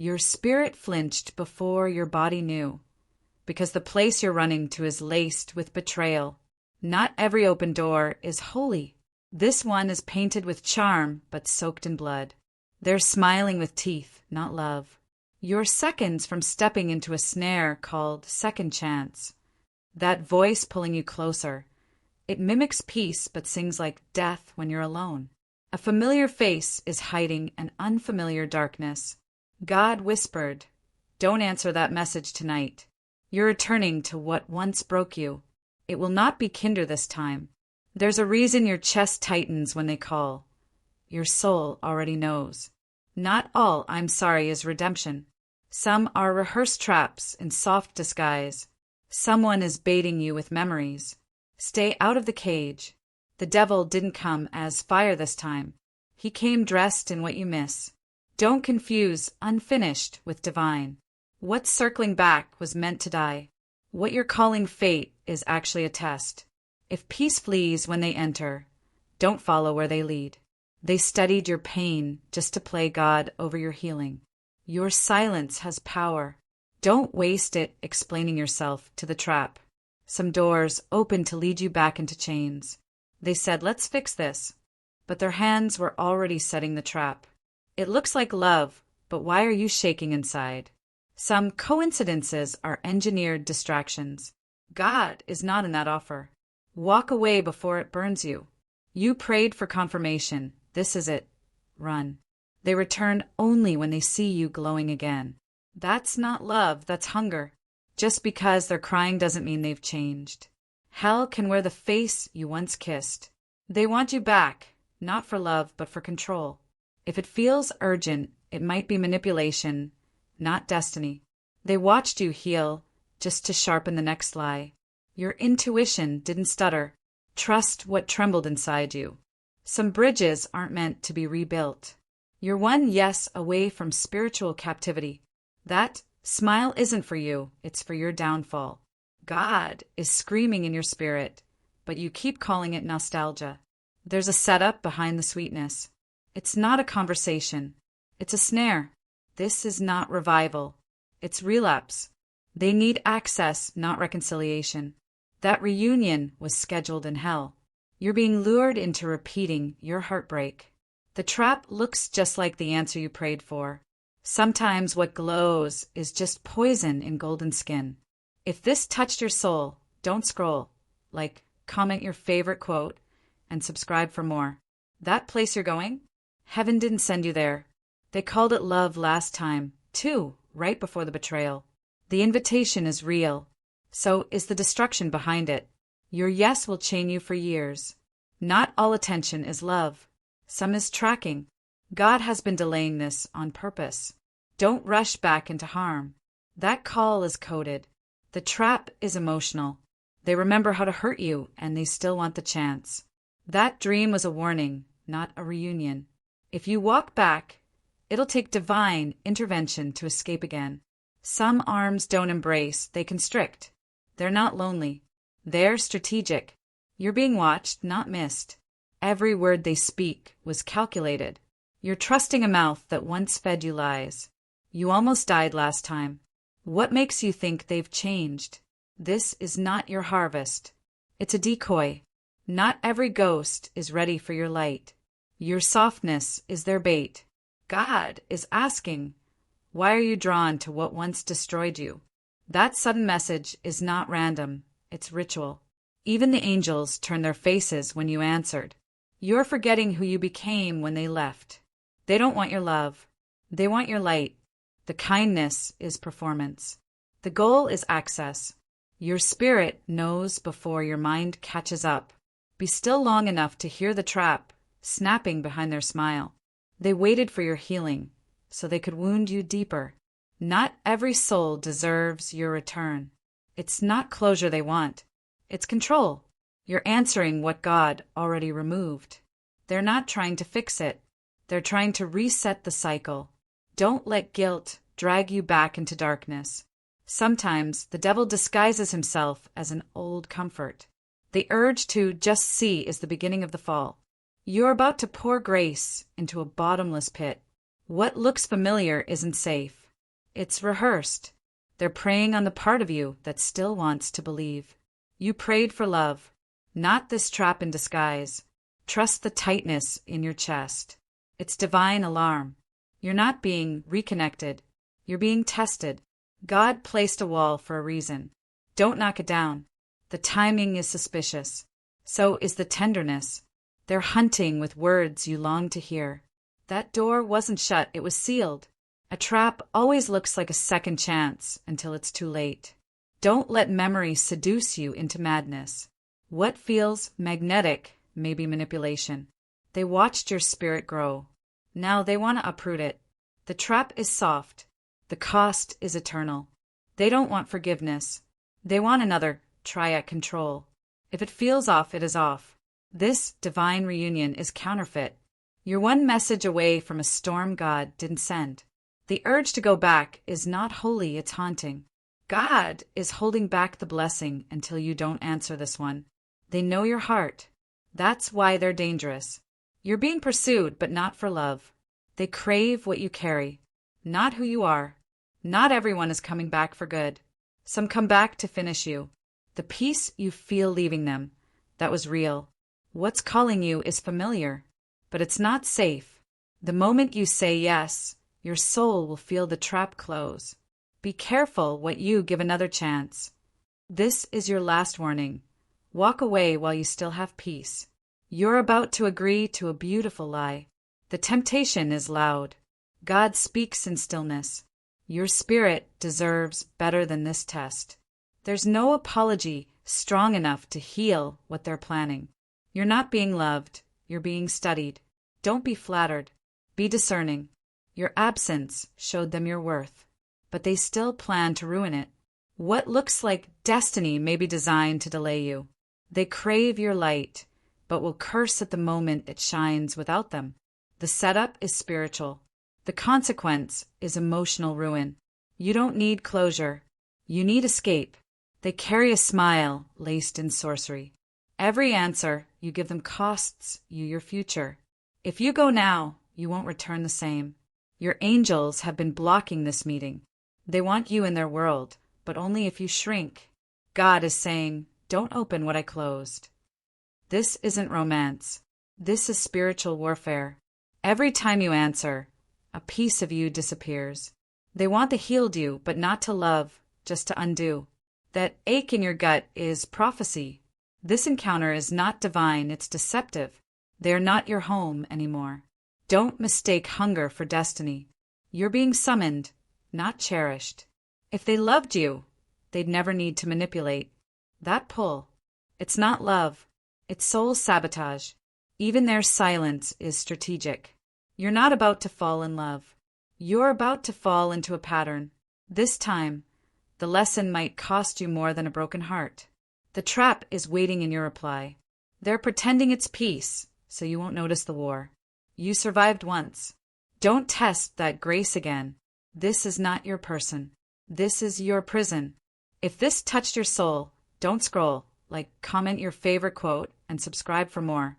Your spirit flinched before your body knew, because the place you're running to is laced with betrayal. Not every open door is holy. This one is painted with charm, but soaked in blood. They're smiling with teeth, not love. You're seconds from stepping into a snare called second chance. That voice pulling you closer. It mimics peace, but sings like death when you're alone. A familiar face is hiding an unfamiliar darkness. God whispered, "Don't answer that message tonight. You're returning to what once broke you. It will not be kinder this time. There's a reason your chest tightens when they call. Your soul already knows. Not all I'm sorry is redemption. Some are rehearsed traps in soft disguise. Someone is baiting you with memories. Stay out of the cage. The devil didn't come as fire this time. He came dressed in what you miss. Don't confuse unfinished with divine. What's circling back was meant to die. What you're calling fate is actually a test. If peace flees when they enter, don't follow where they lead. They studied your pain just to play God over your healing. Your silence has power. Don't waste it explaining yourself to the trap. Some doors open to lead you back into chains. They said, "Let's fix this." But their hands were already setting the trap. It looks like love, but why are you shaking inside? Some coincidences are engineered distractions. God is not in that offer. Walk away before it burns you. You prayed for confirmation. This is it. Run. They return only when they see you glowing again. That's not love, that's hunger. Just because they're crying doesn't mean they've changed. Hell can wear the face you once kissed. They want you back, not for love, but for control. If it feels urgent, it might be manipulation, not destiny. They watched you heal just to sharpen the next lie. Your intuition didn't stutter. Trust what trembled inside you. Some bridges aren't meant to be rebuilt. You're one yes away from spiritual captivity. That smile isn't for you, it's for your downfall. God is screaming in your spirit, but you keep calling it nostalgia. There's a setup behind the sweetness. It's not a conversation. It's a snare. This is not revival. It's relapse. They need access, not reconciliation. That reunion was scheduled in hell. You're being lured into repeating your heartbreak. The trap looks just like the answer you prayed for. Sometimes what glows is just poison in golden skin. If this touched your soul, don't scroll. Comment your favorite quote and subscribe for more. That place you're going? Heaven didn't send you there. They called it love last time, too, right before the betrayal. The invitation is real. So is the destruction behind it. Your yes will chain you for years. Not all attention is love. Some is tracking. God has been delaying this on purpose. Don't rush back into harm. That call is coded. The trap is emotional. They remember how to hurt you, and they still want the chance. That dream was a warning, not a reunion. If you walk back, it'll take divine intervention to escape again. Some arms don't embrace, they constrict. They're not lonely. They're strategic. You're being watched, not missed. Every word they speak was calculated. You're trusting a mouth that once fed you lies. You almost died last time. What makes you think they've changed? This is not your harvest. It's a decoy. Not every ghost is ready for your light. Your softness is their bait. God is asking, why are you drawn to what once destroyed you? That sudden message is not random. It's ritual. Even the angels turn their faces when you answered. You're forgetting who you became when they left. They don't want your love. They want your light. The kindness is performance. The goal is access. Your spirit knows before your mind catches up. Be still long enough to hear the trap snapping behind their smile. They waited for your healing, so they could wound you deeper. Not every soul deserves your return. It's not closure they want. It's control. You're answering what God already removed. They're not trying to fix it. They're trying to reset the cycle. Don't let guilt drag you back into darkness. Sometimes the devil disguises himself as an old comfort. The urge to just see is the beginning of the fall. You're about to pour grace into a bottomless pit. What looks familiar isn't safe. It's rehearsed. They're preying on the part of you that still wants to believe. You prayed for love, not this trap in disguise. Trust the tightness in your chest. It's divine alarm. You're not being reconnected. You're being tested. God placed a wall for a reason. Don't knock it down. The timing is suspicious. So is the tenderness. They're hunting with words you long to hear. That door wasn't shut, it was sealed. A trap always looks like a second chance until it's too late. Don't let memory seduce you into madness. What feels magnetic may be manipulation. They watched your spirit grow. Now they want to uproot it. The trap is soft. The cost is eternal. They don't want forgiveness. They want another try at control. If it feels off, it is off. This divine reunion is counterfeit. You're one message away from a storm God didn't send. The urge to go back is not holy, it's haunting. God is holding back the blessing until you don't answer this one. They know your heart. That's why they're dangerous. You're being pursued, but not for love. They crave what you carry, not who you are. Not everyone is coming back for good. Some come back to finish you. The peace you feel leaving them, that was real. What's calling you is familiar, but it's not safe. The moment you say yes, your soul will feel the trap close. Be careful what you give another chance. This is your last warning. Walk away while you still have peace. You're about to agree to a beautiful lie. The temptation is loud. God speaks in stillness. Your spirit deserves better than this test. There's no apology strong enough to heal what they're planning. You're not being loved. You're being studied. Don't be flattered. Be discerning. Your absence showed them your worth, but they still plan to ruin it. What looks like destiny may be designed to delay you. They crave your light, but will curse at the moment it shines without them. The setup is spiritual. The consequence is emotional ruin. You don't need closure. You need escape. They carry a smile laced in sorcery. Every answer you give them costs you your future. If you go now, you won't return the same. Your angels have been blocking this meeting. They want you in their world, but only if you shrink. God is saying, don't open what I closed. This isn't romance. This is spiritual warfare. Every time you answer, a piece of you disappears. They want to heal you, but not to love, just to undo. That ache in your gut is prophecy. This encounter is not divine, it's deceptive. They are not your home anymore. Don't mistake hunger for destiny. You're being summoned, not cherished. If they loved you, they'd never need to manipulate. That pull, it's not love, it's soul sabotage. Even their silence is strategic. You're not about to fall in love. You're about to fall into a pattern. This time, the lesson might cost you more than a broken heart. The trap is waiting in your reply. They're pretending it's peace, so you won't notice the war. You survived once. Don't test that grace again. This is not your person. This is your prison. If this touched your soul, don't scroll. Comment your favorite quote, and subscribe for more.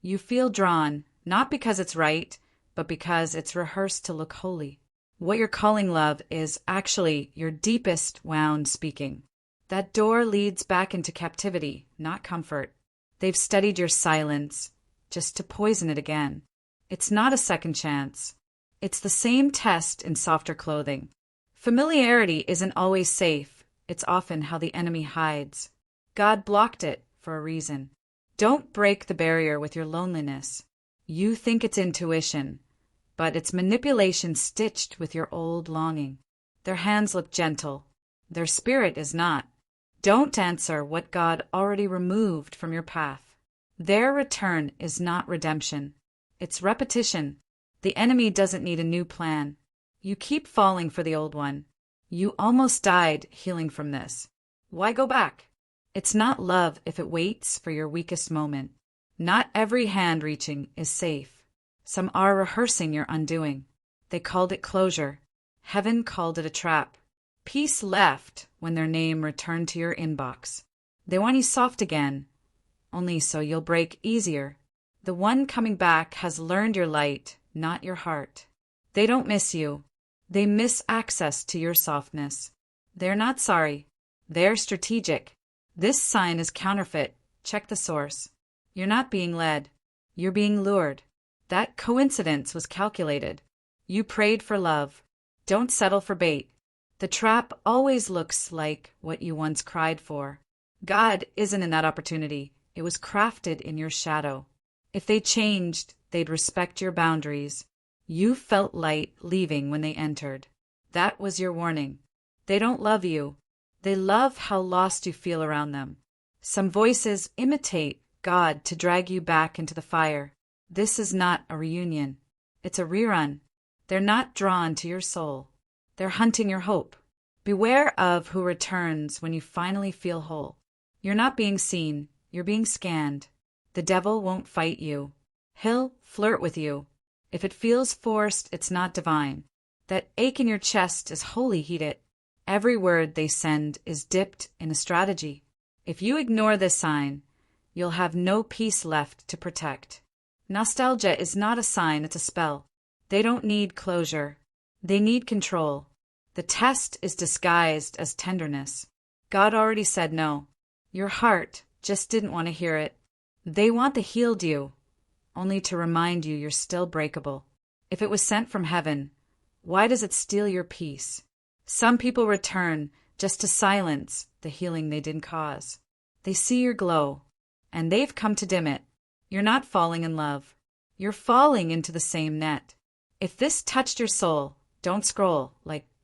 You feel drawn, not because it's right, but because it's rehearsed to look holy. What you're calling love is actually your deepest wound speaking. That door leads back into captivity, not comfort. They've studied your silence, just to poison it again. It's not a second chance. It's the same test in softer clothing. Familiarity isn't always safe. It's often how the enemy hides. God blocked it for a reason. Don't break the barrier with your loneliness. You think it's intuition, but it's manipulation stitched with your old longing. Their hands look gentle. Their spirit is not. Don't answer what God already removed from your path. Their return is not redemption. It's repetition. The enemy doesn't need a new plan. You keep falling for the old one. You almost died healing from this. Why go back? It's not love if it waits for your weakest moment. Not every hand reaching is safe. Some are rehearsing your undoing. They called it closure. Heaven called it a trap. Peace left when their name returned to your inbox. They want you soft again, only so you'll break easier. The one coming back has learned your light, not your heart. They don't miss you. They miss access to your softness. They're not sorry. They're strategic. This sign is counterfeit. Check the source. You're not being led. You're being lured. That coincidence was calculated. You prayed for love. Don't settle for bait. The trap always looks like what you once cried for. God isn't in that opportunity. It was crafted in your shadow. If they changed, they'd respect your boundaries. You felt light leaving when they entered. That was your warning. They don't love you. They love how lost you feel around them. Some voices imitate God to drag you back into the fire. This is not a reunion. It's a rerun. They're not drawn to your soul. They're hunting your hope. Beware of who returns when you finally feel whole. You're not being seen. You're being scanned. The devil won't fight you. He'll flirt with you. If it feels forced, it's not divine. That ache in your chest is holy, heed it. Every word they send is dipped in a strategy. If you ignore this sign, you'll have no peace left to protect. Nostalgia is not a sign, it's a spell. They don't need closure. They need control. The test is disguised as tenderness. God already said no. Your heart just didn't want to hear it. They want the healed you, only to remind you you're still breakable. If it was sent from heaven, why does it steal your peace? Some people return just to silence the healing they didn't cause. They see your glow, and they've come to dim it. You're not falling in love. You're falling into the same net. If this touched your soul, don't scroll,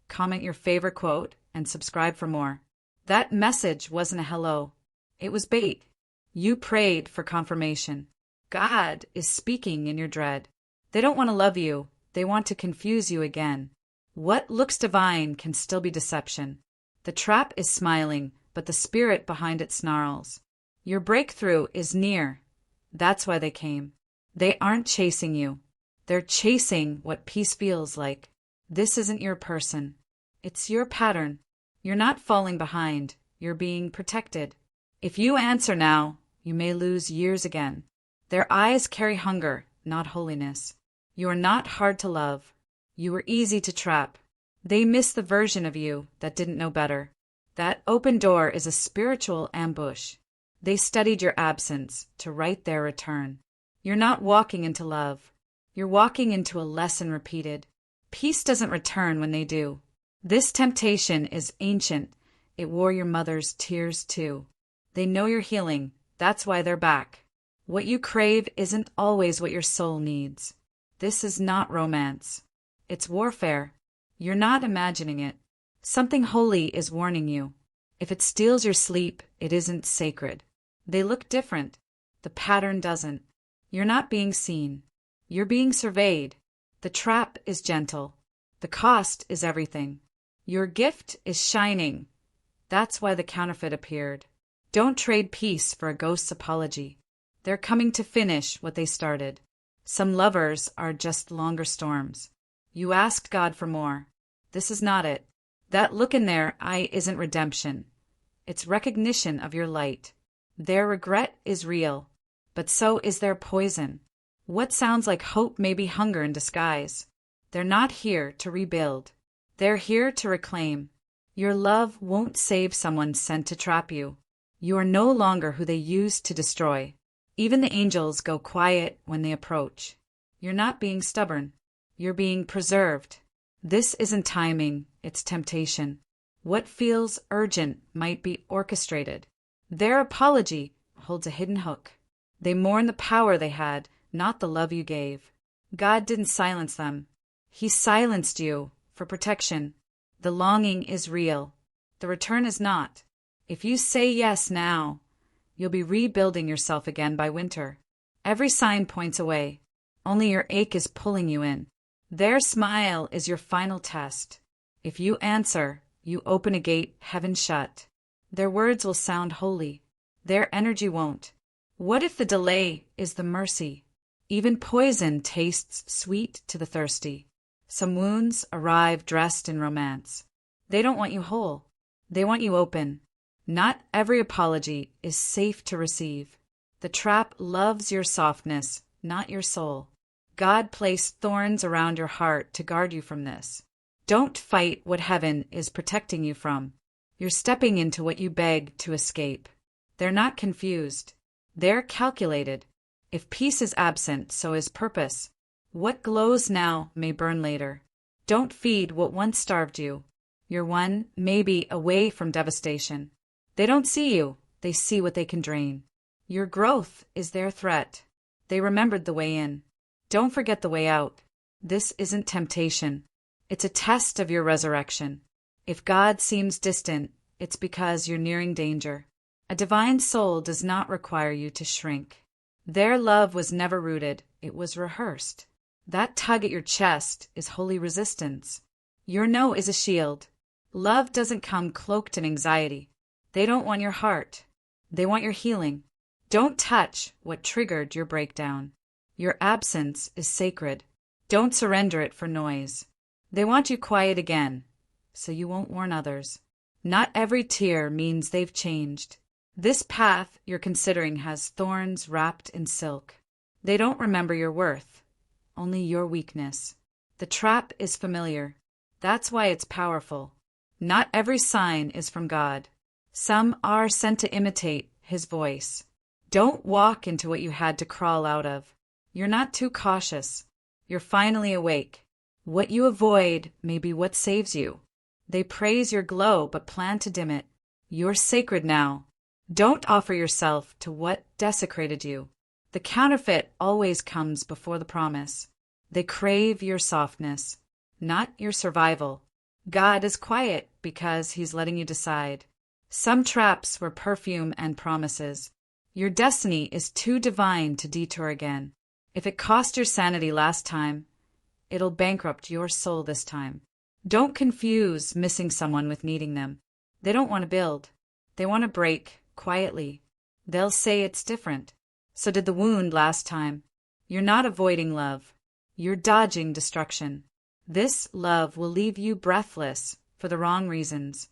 comment your favorite quote, and subscribe for more. That message wasn't a hello. It was bait. You prayed for confirmation. God is speaking in your dread. They don't want to love you. They want to confuse you again. What looks divine can still be deception. The trap is smiling, but the spirit behind it snarls. Your breakthrough is near. That's why they came. They aren't chasing you. They're chasing what peace feels like. This isn't your person. It's your pattern. You're not falling behind. You're being protected. If you answer now, you may lose years again. Their eyes carry hunger, not holiness. You are not hard to love. You were easy to trap. They miss the version of you that didn't know better. That open door is a spiritual ambush. They studied your absence to write their return. You're not walking into love. You're walking into a lesson repeated. Peace doesn't return when they do. This temptation is ancient. It wore your mother's tears too. They know you're healing. That's why they're back. What you crave isn't always what your soul needs. This is not romance. It's warfare. You're not imagining it. Something holy is warning you. If it steals your sleep, it isn't sacred. They look different. The pattern doesn't. You're not being seen. You're being surveyed. The trap is gentle. The cost is everything. Your gift is shining. That's why the counterfeit appeared. Don't trade peace for a ghost's apology. They're coming to finish what they started. Some lovers are just longer storms. You asked God for more. This is not it. That look in their eye isn't redemption. It's recognition of your light. Their regret is real, but so is their poison. What sounds like hope may be hunger in disguise. They're not here to rebuild. They're here to reclaim. Your love won't save someone sent to trap you. You are no longer who they used to destroy. Even the angels go quiet when they approach. You're not being stubborn. You're being preserved. This isn't timing, it's temptation. What feels urgent might be orchestrated. Their apology holds a hidden hook. They mourn the power they had, not the love you gave. God didn't silence them. He silenced you for protection. The longing is real. The return is not. If you say yes now, you'll be rebuilding yourself again by winter. Every sign points away. Only your ache is pulling you in. Their smile is your final test. If you answer, you open a gate heaven shut. Their words will sound holy. Their energy won't. What if the delay is the mercy? Even poison tastes sweet to the thirsty. Some wounds arrive dressed in romance. They don't want you whole. They want you open. Not every apology is safe to receive. The trap loves your softness, not your soul. God placed thorns around your heart to guard you from this. Don't fight what heaven is protecting you from. You're stepping into what you begged to escape. They're not confused. They're calculated. If peace is absent, so is purpose. What glows now may burn later. Don't feed what once starved you. You're one, maybe, away from devastation. They don't see you. They see what they can drain. Your growth is their threat. They remembered the way in. Don't forget the way out. This isn't temptation. It's a test of your resurrection. If God seems distant, it's because you're nearing danger. A divine soul does not require you to shrink. Their love was never rooted, it was rehearsed. That tug at your chest is holy resistance. Your no is a shield. Love doesn't come cloaked in anxiety. They don't want your heart. They want your healing. Don't touch what triggered your breakdown. Your absence is sacred. Don't surrender it for noise. They want you quiet again, so you won't warn others. Not every tear means they've changed. This path you're considering has thorns wrapped in silk. They don't remember your worth, only your weakness. The trap is familiar. That's why it's powerful. Not every sign is from God. Some are sent to imitate His voice. Don't walk into what you had to crawl out of. You're not too cautious. You're finally awake. What you avoid may be what saves you. They praise your glow but plan to dim it. You're sacred now. Don't offer yourself to what desecrated you. The counterfeit always comes before the promise. They crave your softness, not your survival. God is quiet because He's letting you decide. Some traps were perfume and promises. Your destiny is too divine to detour again. If it cost your sanity last time, it'll bankrupt your soul this time. Don't confuse missing someone with needing them. They don't want to build. They want to break, quietly. They'll say it's different. So did the wound last time. You're not avoiding love. You're dodging destruction. This love will leave you breathless for the wrong reasons.